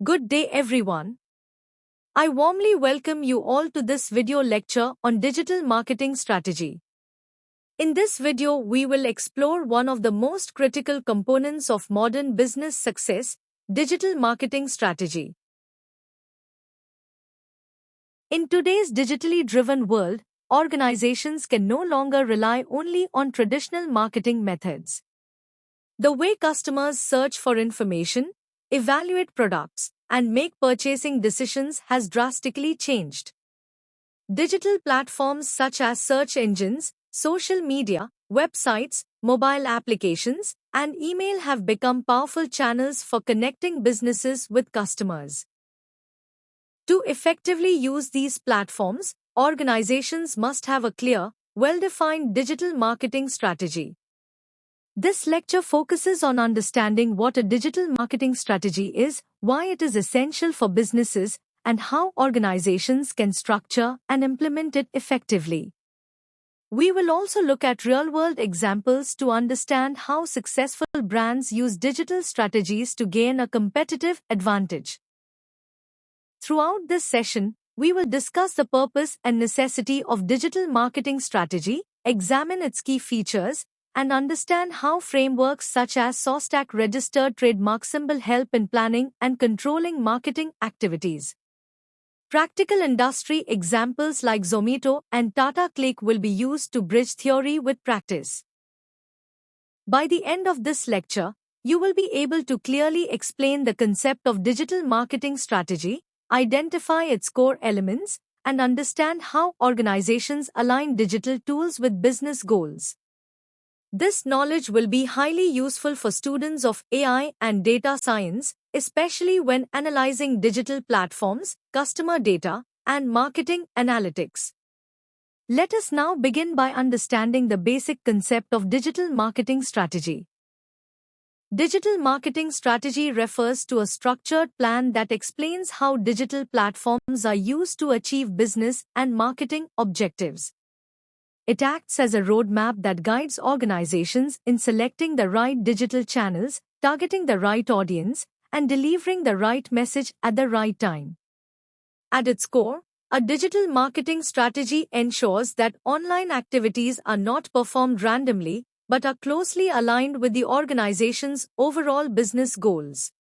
Good day everyone. I warmly welcome you all to this video lecture on digital marketing strategy. In this video, we will explore one of the most critical components of modern business success, digital marketing strategy. In today's digitally driven world, organizations can no longer rely only on traditional marketing methods. The way customers search for information, evaluate products, and make purchasing decisions has drastically changed. Digital platforms such as search engines, social media, websites, mobile applications, and email have become powerful channels for connecting businesses with customers. To effectively use these platforms, organizations must have a clear, well-defined digital marketing strategy. This lecture focuses on understanding what a digital marketing strategy is, why it is essential for businesses, and how organizations can structure and implement it effectively. We will also look at real-world examples to understand how successful brands use digital strategies to gain a competitive advantage. Throughout this session, we will discuss the purpose and necessity of digital marketing strategy, examine its key features, and understand how frameworks such as SOSTAC registered trademark symbol help in planning and controlling marketing activities. Practical industry examples like Zomato and Tata Click will be used to bridge theory with practice. By the end of this lecture, you will be able to clearly explain the concept of digital marketing strategy, identify its core elements, and understand how organizations align digital tools with business goals. This knowledge will be highly useful for students of AI and data science, especially when analyzing digital platforms, customer data, and marketing analytics. Let us now begin by understanding the basic concept of digital marketing strategy. Digital marketing strategy refers to a structured plan that explains how digital platforms are used to achieve business and marketing objectives. It acts as a roadmap that guides organizations in selecting the right digital channels, targeting the right audience, and delivering the right message at the right time. At its core, a digital marketing strategy ensures that online activities are not performed randomly, but are closely aligned with the organization's overall business goals.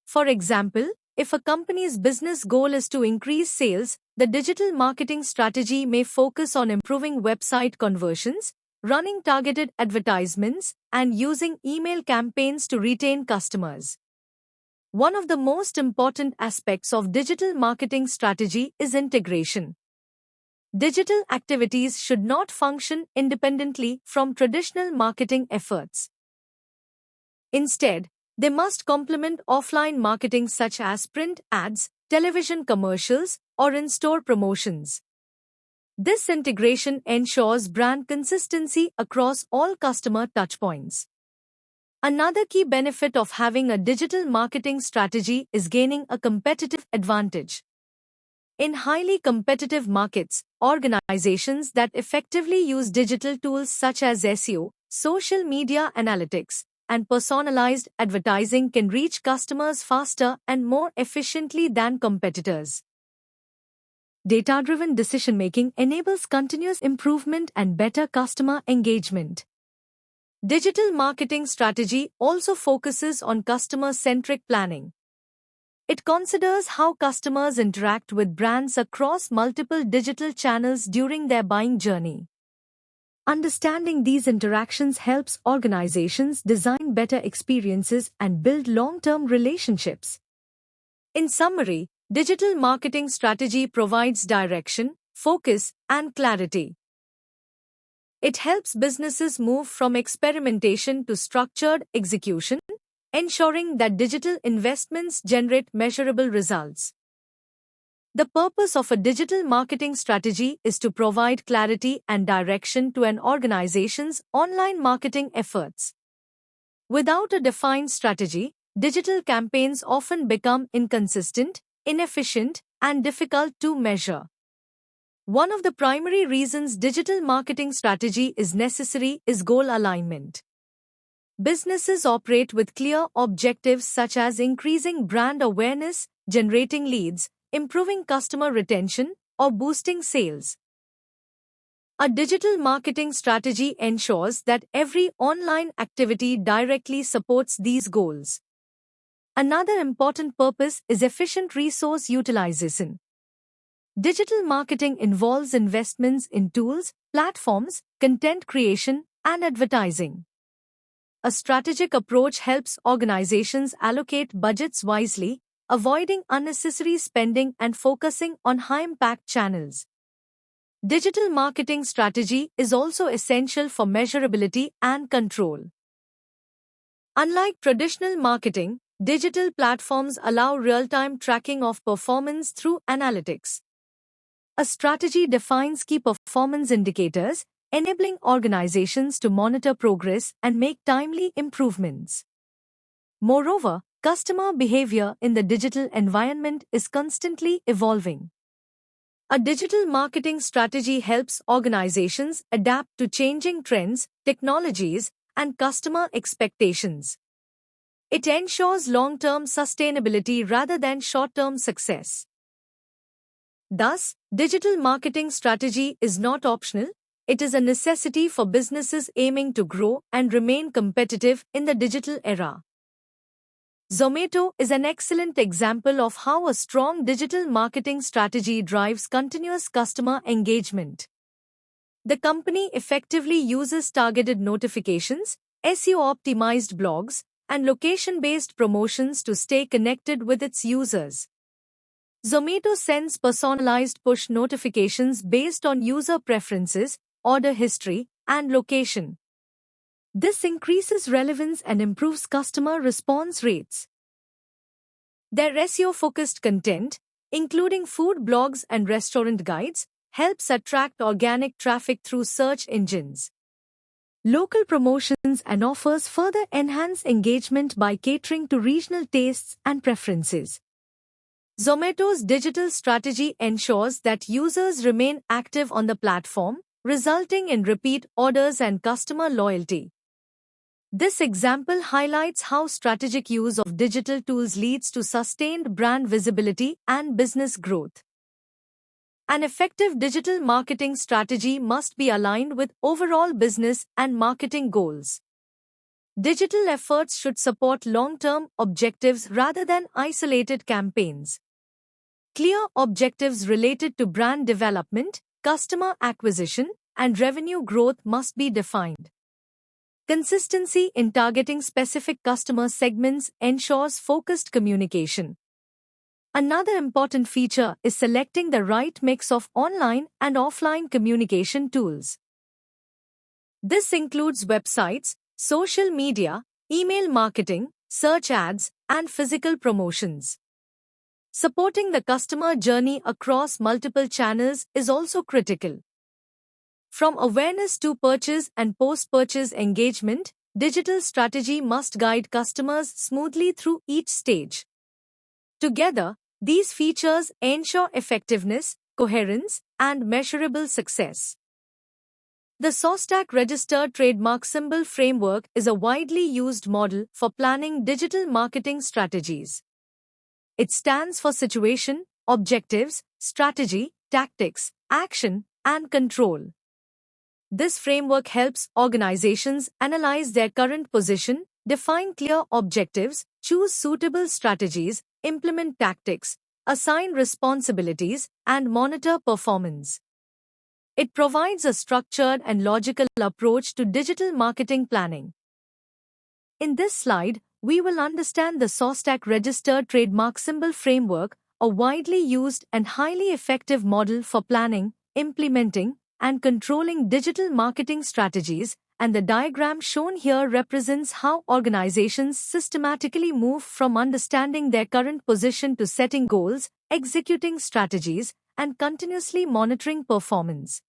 For example, if a company's business goal is to increase sales, the digital marketing strategy may focus on improving website conversions, running targeted advertisements, and using email campaigns to retain customers. One of the most important aspects of digital marketing strategy is integration. Digital activities should not function independently from traditional marketing efforts. Instead, they must complement offline marketing such as print ads, television commercials, or in-store promotions. This integration ensures brand consistency across all customer touchpoints. Another key benefit of having a digital marketing strategy is gaining a competitive advantage. In highly competitive markets, organizations that effectively use digital tools such as SEO, social media analytics, and personalized advertising can reach customers faster and more efficiently than competitors. Data-driven decision-making enables continuous improvement and better customer engagement. Digital marketing strategy also focuses on customer-centric planning. It considers how customers interact with brands across multiple digital channels during their buying journey. Understanding these interactions helps organizations design better experiences and build long-term relationships. In summary, digital marketing strategy provides direction, focus, and clarity. It helps businesses move from experimentation to structured execution, ensuring that digital investments generate measurable results. The purpose of a digital marketing strategy is to provide clarity and direction to an organization's online marketing efforts. Without a defined strategy, digital campaigns often become inconsistent, inefficient, and difficult to measure. One of the primary reasons digital marketing strategy is necessary is goal alignment. Businesses operate with clear objectives such as increasing brand awareness, generating leads, improving customer retention, or boosting sales. A digital marketing strategy ensures that every online activity directly supports these goals. Another important purpose is efficient resource utilization. Digital marketing involves investments in tools, platforms, content creation, and advertising. A strategic approach helps organizations allocate budgets wisely, avoiding unnecessary spending and focusing on high-impact channels. Digital marketing strategy is also essential for measurability and control. Unlike traditional marketing, digital platforms allow real-time tracking of performance through analytics. A strategy defines key performance indicators, enabling organizations to monitor progress and make timely improvements. Moreover, customer behavior in the digital environment is constantly evolving. A digital marketing strategy helps organizations adapt to changing trends, technologies, and customer expectations. It ensures long-term sustainability rather than short-term success. Thus, digital marketing strategy is not optional, it is a necessity for businesses aiming to grow and remain competitive in the digital era. Zomato is an excellent example of how a strong digital marketing strategy drives continuous customer engagement. The company effectively uses targeted notifications, SEO-optimized blogs, and location-based promotions to stay connected with its users. Zomato sends personalized push notifications based on user preferences, order history, and location. This increases relevance and improves customer response rates. Their SEO-focused content, including food blogs and restaurant guides, helps attract organic traffic through search engines. Local promotions and offers further enhance engagement by catering to regional tastes and preferences. Zomato's digital strategy ensures that users remain active on the platform, resulting in repeat orders and customer loyalty. This example highlights how strategic use of digital tools leads to sustained brand visibility and business growth. An effective digital marketing strategy must be aligned with overall business and marketing goals. Digital efforts should support long-term objectives rather than isolated campaigns. Clear objectives related to brand development, customer acquisition, and revenue growth must be defined. Consistency in targeting specific customer segments ensures focused communication. Another important feature is selecting the right mix of online and offline communication tools. This includes websites, social media, email marketing, search ads, and physical promotions. Supporting the customer journey across multiple channels is also critical. From awareness to purchase and post-purchase engagement, digital strategy must guide customers smoothly through each stage. Together, these features ensure effectiveness, coherence, and measurable success. The SOSTAC Registered Trademark Symbol Framework is a widely used model for planning digital marketing strategies. It stands for situation, objectives, strategy, tactics, action, and control. This framework helps organizations analyze their current position, define clear objectives, choose suitable strategies, implement tactics, assign responsibilities, and monitor performance. It provides a structured and logical approach to digital marketing planning. In this slide, we will understand the SOSTAC Registered Trademark Symbol Framework, a widely used and highly effective model for planning, implementing, and controlling digital marketing strategies, and the diagram shown here represents how organizations systematically move from understanding their current position to setting goals, executing strategies, and continuously monitoring performance.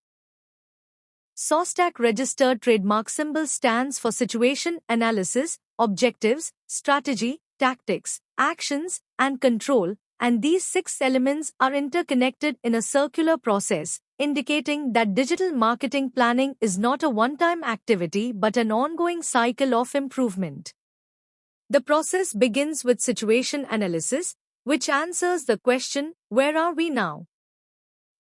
SOSTAC Registered Trademark Symbol stands for Situation Analysis, Objectives, Strategy, Tactics, Actions, and Control, and these 6 elements are interconnected in a circular process, indicating that digital marketing planning is not a one-time activity but an ongoing cycle of improvement. The process begins with situation analysis, which answers the question, where are we now?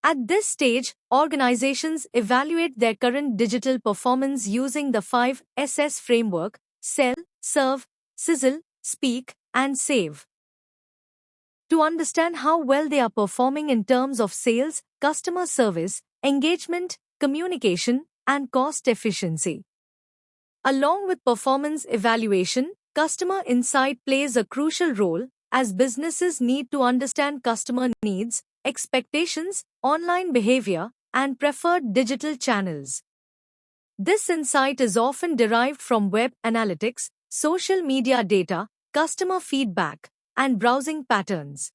At this stage, organizations evaluate their current digital performance using the 5SS framework: sell, serve, sizzle, speak, and save. To understand how well they are performing in terms of sales, customer service, engagement, communication, and cost efficiency. Along with performance evaluation, customer insight plays a crucial role, as businesses need to understand customer needs, expectations, online behavior, and preferred digital channels. This insight is often derived from web analytics, social media data, customer feedback, and browsing patterns.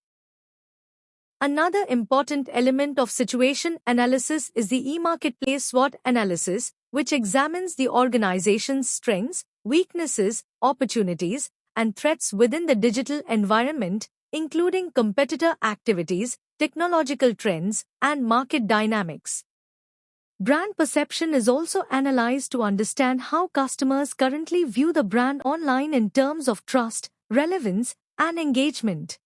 Another important element of situation analysis is the e-marketplace SWOT analysis, which examines the organization's strengths, weaknesses, opportunities, and threats within the digital environment, including competitor activities, technological trends, and market dynamics. Brand perception is also analyzed to understand how customers currently view the brand online in terms of trust, relevance, and engagement.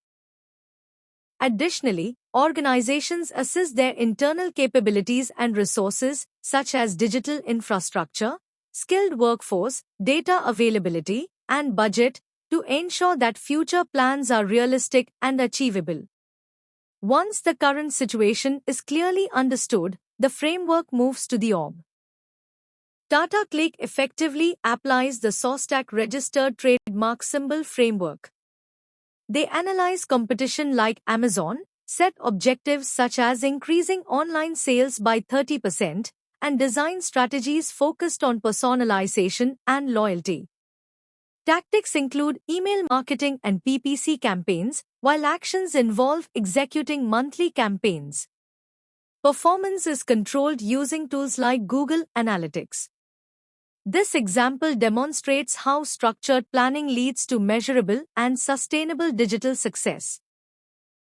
Additionally, organizations assess their internal capabilities and resources, such as digital infrastructure, skilled workforce, data availability, and budget, to ensure that future plans are realistic and achievable. Once the current situation is clearly understood, the framework moves to the org. Tata Click effectively applies the SOSTAC registered trademark symbol framework. They analyze competition like Amazon, set objectives such as increasing online sales by 30%, and design strategies focused on personalization and loyalty. Tactics include email marketing and PPC campaigns, while actions involve executing monthly campaigns. Performance is controlled using tools like Google Analytics. This example demonstrates how structured planning leads to measurable and sustainable digital success.